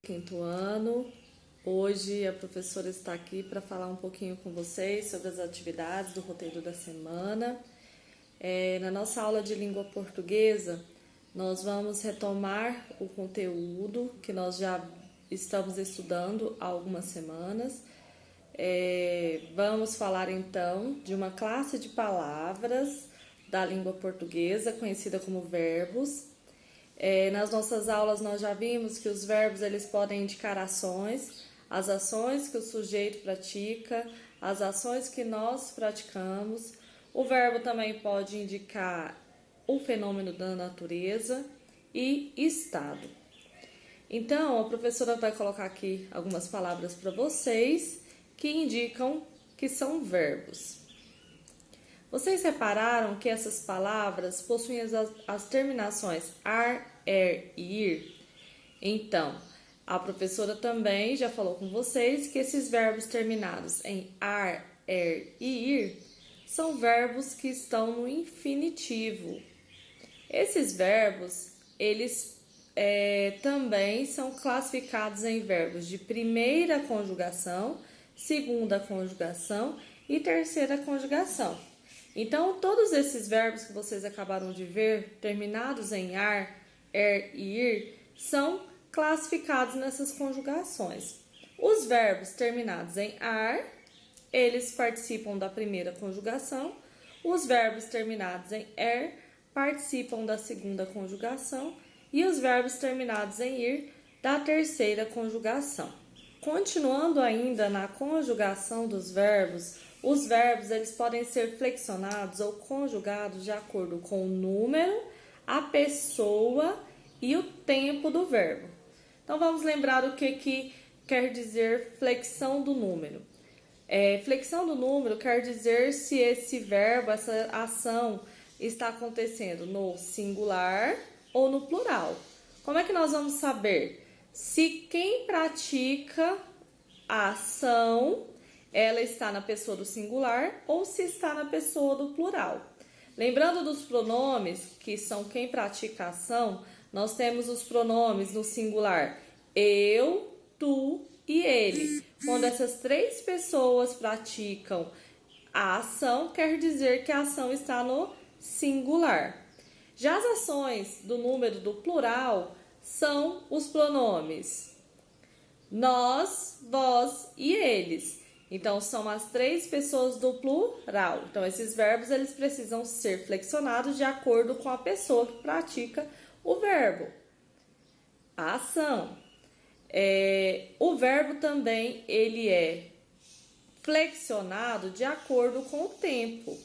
Quinto ano. Hoje a professora está aqui para falar um pouquinho com vocês sobre as atividades do roteiro da semana. Na nossa aula de língua portuguesa, nós vamos retomar o conteúdo que nós já estamos estudando há algumas semanas. Vamos falar então de uma classe de palavras da língua portuguesa, conhecida como verbos. Nas nossas aulas nós já vimos que os verbos eles podem indicar ações, as ações que o sujeito pratica, as ações que nós praticamos. O verbo também pode indicar o fenômeno da natureza e estado. Então, a professora vai colocar aqui algumas palavras para vocês que indicam que são verbos. Vocês repararam que essas palavras possuem as terminações ar, er e ir? Então, a professora também já falou com vocês que esses verbos terminados em ar, er e ir são verbos que estão no infinitivo. Esses verbos, eles também são classificados em verbos de primeira conjugação, segunda conjugação e terceira conjugação. Então, todos esses verbos que vocês acabaram de ver, terminados em ar, er e ir, são classificados nessas conjugações. Os verbos terminados em ar, eles participam da primeira conjugação. Os verbos terminados em er participam da segunda conjugação. E os verbos terminados em ir, da terceira conjugação. Continuando ainda na conjugação dos verbos, os verbos eles podem ser flexionados ou conjugados de acordo com o número, a pessoa e o tempo do verbo. Então vamos lembrar o que quer dizer flexão do número. Flexão do número quer dizer se esse verbo, essa ação está acontecendo no singular ou no plural. Como é que nós vamos saber se quem pratica a ação ela está na pessoa do singular ou se está na pessoa do plural? Lembrando dos pronomes, que são quem pratica a ação, nós temos os pronomes no singular eu, tu e ele. Quando essas três pessoas praticam a ação, quer dizer que a ação está no singular. Já as ações do número do plural são os pronomes nós, vós e eles. Então, são as três pessoas do plural. Então, esses verbos eles precisam ser flexionados de acordo com a pessoa que pratica o verbo, a ação. O verbo também ele é flexionado de acordo com o tempo,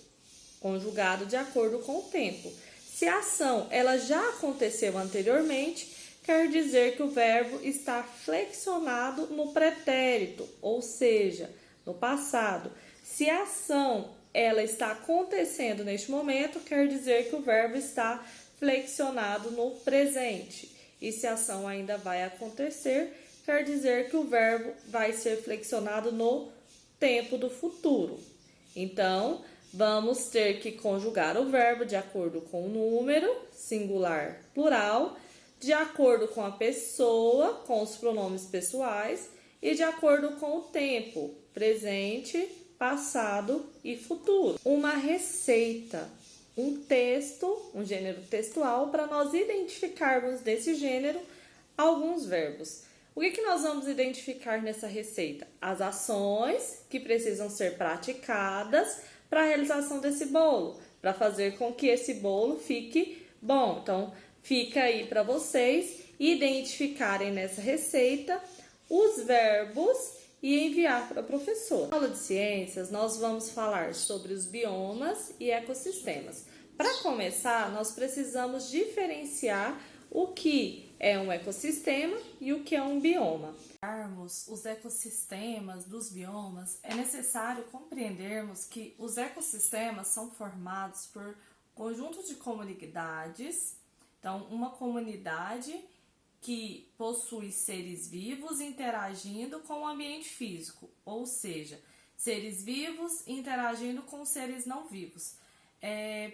conjugado de acordo com o tempo. Se a ação ela já aconteceu anteriormente, quer dizer que o verbo está flexionado no pretérito, ou seja, no passado. Se a ação ela está acontecendo neste momento, quer dizer que o verbo está flexionado no presente. E se a ação ainda vai acontecer, quer dizer que o verbo vai ser flexionado no tempo do futuro. Então, vamos ter que conjugar o verbo de acordo com o número, singular, plural, de acordo com a pessoa, com os pronomes pessoais, e de acordo com o tempo, presente, passado e futuro. Uma receita, um texto, um gênero textual, para nós identificarmos desse gênero alguns verbos. O que nós vamos identificar nessa receita? As ações que precisam ser praticadas para a realização desse bolo, para fazer com que esse bolo fique bom. Então, fica aí para vocês identificarem nessa receita os verbos e enviar para a professora. Na aula de ciências, nós vamos falar sobre os biomas e ecossistemas. Para começar, nós precisamos diferenciar o que é um ecossistema e o que é um bioma. Para os ecossistemas dos biomas, é necessário compreendermos que os ecossistemas são formados por conjuntos de comunidades. Então, uma comunidade que possui seres vivos interagindo com o ambiente físico, ou seja, seres vivos interagindo com seres não vivos.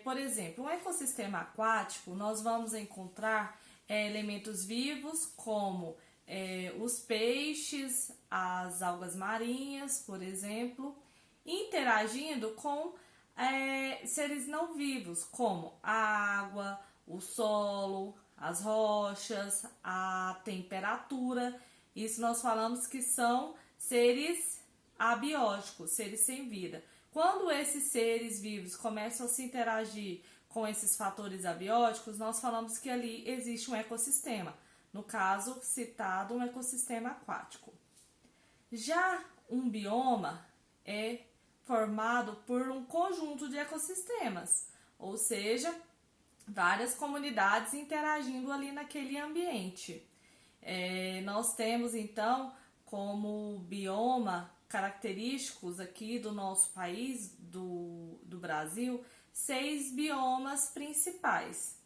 Por exemplo, um ecossistema aquático, nós vamos encontrar elementos vivos como os peixes, as algas marinhas, por exemplo, interagindo com seres não vivos, como a água, o solo, as rochas, a temperatura. Isso nós falamos que são seres abióticos, seres sem vida. Quando esses seres vivos começam a se interagir com esses fatores abióticos, nós falamos que ali existe um ecossistema. No caso citado, um ecossistema aquático. Já um bioma é formado por um conjunto de ecossistemas, ou seja, várias comunidades interagindo ali naquele ambiente. Nós temos então como bioma característicos aqui do nosso país, do Brasil, 6 biomas principais.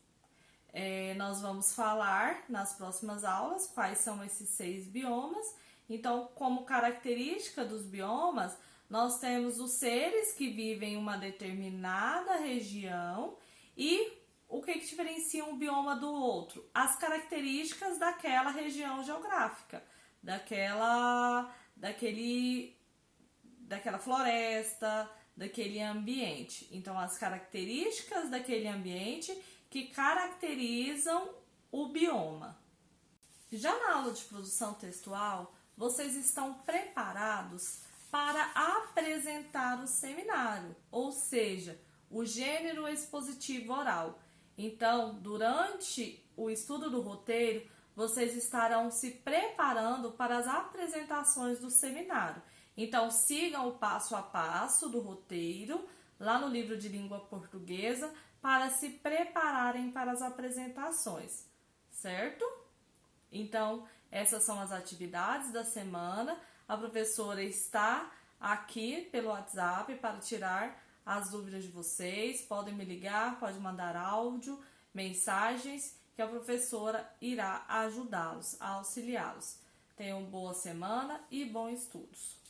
Nós vamos falar nas próximas aulas quais são esses 6 biomas. Então, como característica dos biomas, nós temos os seres que vivem em uma determinada região e o que diferencia um bioma do outro? As características daquela região geográfica, daquela floresta, daquele ambiente. Então, as características daquele ambiente que caracterizam o bioma. Já na aula de produção textual, vocês estão preparados para apresentar o seminário, ou seja, o gênero expositivo oral. Então, durante o estudo do roteiro, vocês estarão se preparando para as apresentações do seminário. Então, sigam o passo a passo do roteiro lá no livro de língua portuguesa para se prepararem para as apresentações, certo? Então, essas são as atividades da semana. A professora está aqui pelo WhatsApp para tirar as dúvidas de vocês. Podem me ligar, pode mandar áudio, mensagens, que a professora irá ajudá-los, auxiliá-los. Tenham boa semana e bons estudos.